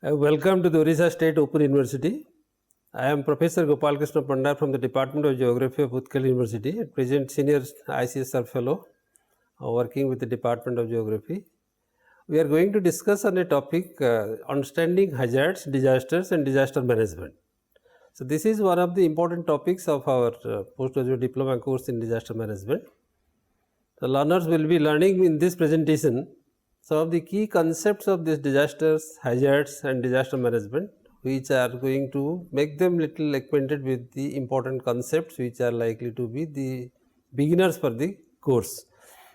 Welcome to the Orissa State Open University. I am Professor Gopal Krishna Pandar from the Department of Geography of Utkal University, at present Senior ICSR Fellow working with the Department of Geography. We are going to discuss on a topic understanding hazards, disasters and disaster management. So this is one of the important topics of our postgraduate diploma course in disaster management. The learners will be learning in this presentation some of the key concepts of these disasters, hazards and disaster management, which are going to make them little acquainted with the important concepts which are likely to be the beginners for the course.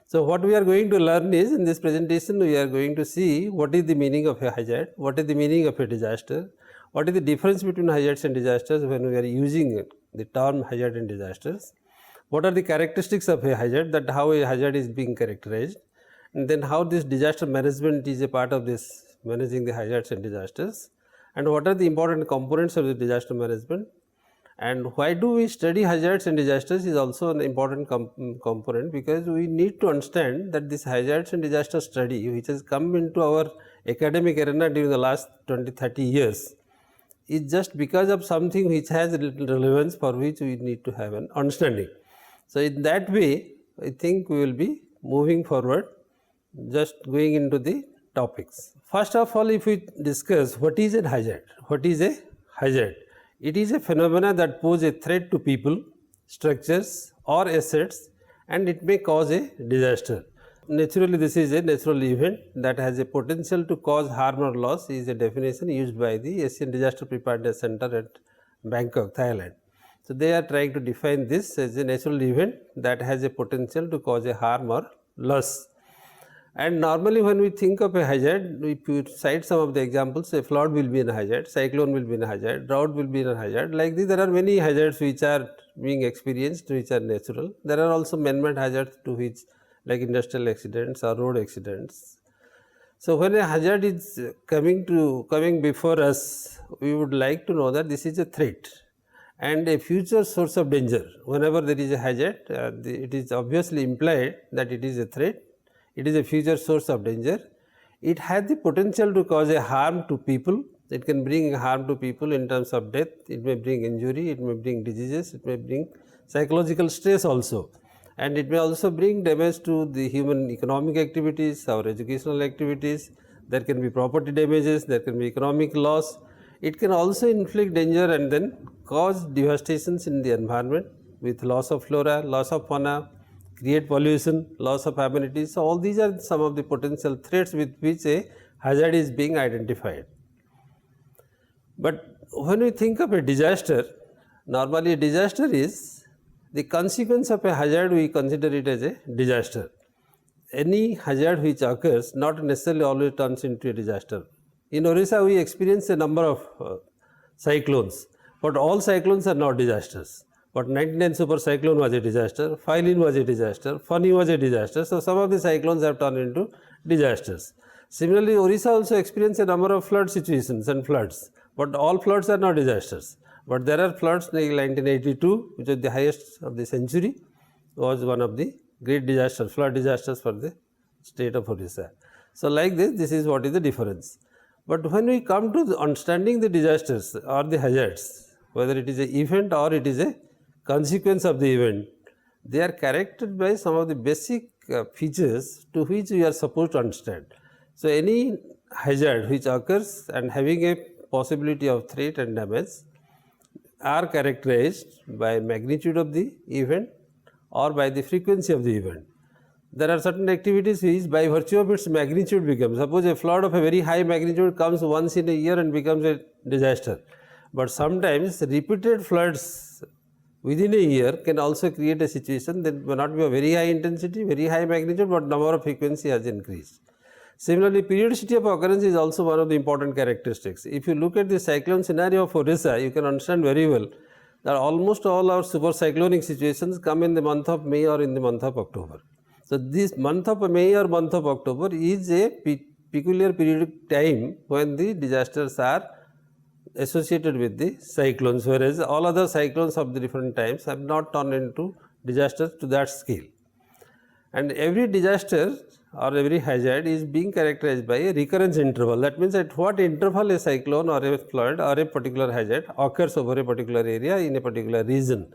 So what we are going to learn is, in this presentation we are going to see what is the meaning of a hazard, what is the meaning of a disaster, what is the difference between hazards and disasters when we are using the term hazard and disasters, what are the characteristics of a hazard, that how a hazard is being characterized, and then how this disaster management is a part of this managing the hazards and disasters, and what are the important components of the disaster management, and why do we study hazards and disasters is also an important component, because we need to understand that this hazards and disaster study, which has come into our academic arena during the last 20-30 years, is just because of something which has little relevance for which we need to have an understanding. So in that way, I think we will be moving forward, just going into the topics. First of all, if we discuss what is a hazard. What is a hazard? It is a phenomena that pose a threat to people, structures or assets, and it may cause a disaster. Naturally, this is a natural event that has a potential to cause harm or loss, is a definition used by the Asian Disaster Preparedness Center at Bangkok, Thailand. So they are trying to define this as a natural event that has a potential to cause a harm or loss. And normally when we think of a hazard, we cite some of the examples. A flood will be a hazard, cyclone will be a hazard, drought will be a hazard. Like this, there are many hazards which are being experienced, which are natural. There are also man-made hazards to which, like industrial accidents or road accidents. So when a hazard is coming before us, we would like to know that this is a threat and a future source of danger. Whenever there is a hazard, it is obviously implied that it is a threat. It is a future source of danger. It has the potential to cause a harm to people. It can bring harm to people in terms of death. It may bring injury, it may bring diseases, it may bring psychological stress also. And it may also bring damage to the human economic activities, our educational activities. There can be property damages, there can be economic loss. It can also inflict danger and then cause devastations in the environment with loss of flora, loss of fauna, create pollution, loss of amenities. So all these are some of the potential threats with which a hazard is being identified. But when we think of a disaster, normally a disaster is the consequence of a hazard. We consider it as a disaster. Any hazard which occurs not necessarily always turns into a disaster. In Orissa, we experience a number of cyclones, but all cyclones are not disasters. But 99 super cyclone was a disaster, Phylline was a disaster, Fani was a disaster. So some of the cyclones have turned into disasters. Similarly, Orissa also experienced a number of flood situations and floods, but all floods are not disasters. But there are floods like 1982, which is the highest of the century, was one of the great disasters, flood disasters for the state of Orissa. So like this is what is the difference. But when we come to understanding the disasters or the hazards, whether it is an event or it is a consequence of the event, they are characterized by some of the basic features to which we are supposed to understand. So any hazard which occurs and having a possibility of threat and damage are characterized by magnitude of the event or by the frequency of the event. There are certain activities which by virtue of its magnitude becomes, suppose a flood of a very high magnitude comes once in a year and becomes a disaster. But sometimes repeated floods within a year can also create a situation that may not be of very high intensity, very high magnitude, but number of frequency has increased. Similarly, periodicity of occurrence is also one of the important characteristics. If you look at the cyclone scenario of Orissa, you can understand very well that almost all our super cyclonic situations come in the month of May or in the month of October. So this month of May or month of October is a peculiar periodic time when the disasters are associated with the cyclones, whereas all other cyclones of the different times have not turned into disasters to that scale. And every disaster or every hazard is being characterized by a recurrence interval. That means at what interval a cyclone or a flood or a particular hazard occurs over a particular area in a particular region.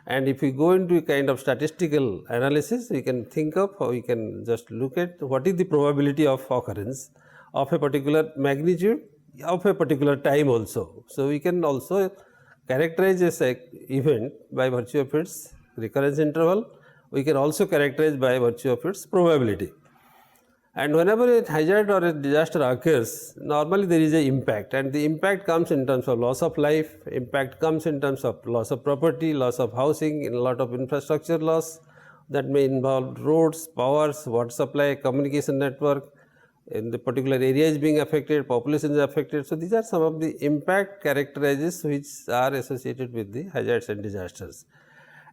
And if we go into a kind of statistical analysis, we can think of how we can just look at what is the probability of occurrence of a particular magnitude of a particular time also. So, we can also characterize a event by virtue of its recurrence interval. We can also characterize by virtue of its probability. And whenever a hazard or a disaster occurs, normally there is an impact, and the impact comes in terms of loss of life, impact comes in terms of loss of property, loss of housing, in a lot of infrastructure loss that may involve roads, powers, water supply, communication network, in the particular area is being affected, population is affected. So, these are some of the impact characteristics which are associated with the hazards and disasters.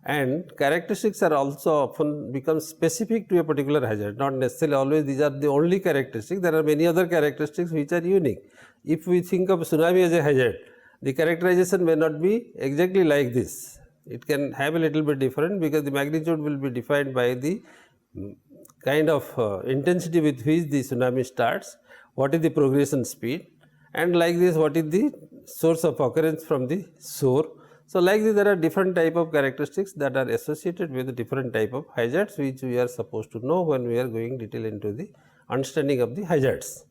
And characteristics are also often become specific to a particular hazard, not necessarily always these are the only characteristics. There are many other characteristics which are unique. If we think of tsunami as a hazard, the characterization may not be exactly like this. It can have a little bit different because the magnitude will be defined by the kind of intensity with which the tsunami starts, what is the progression speed, and like this what is the source of occurrence from the shore. So, like this there are different type of characteristics that are associated with different type of hazards which we are supposed to know when we are going detail into the understanding of the hazards.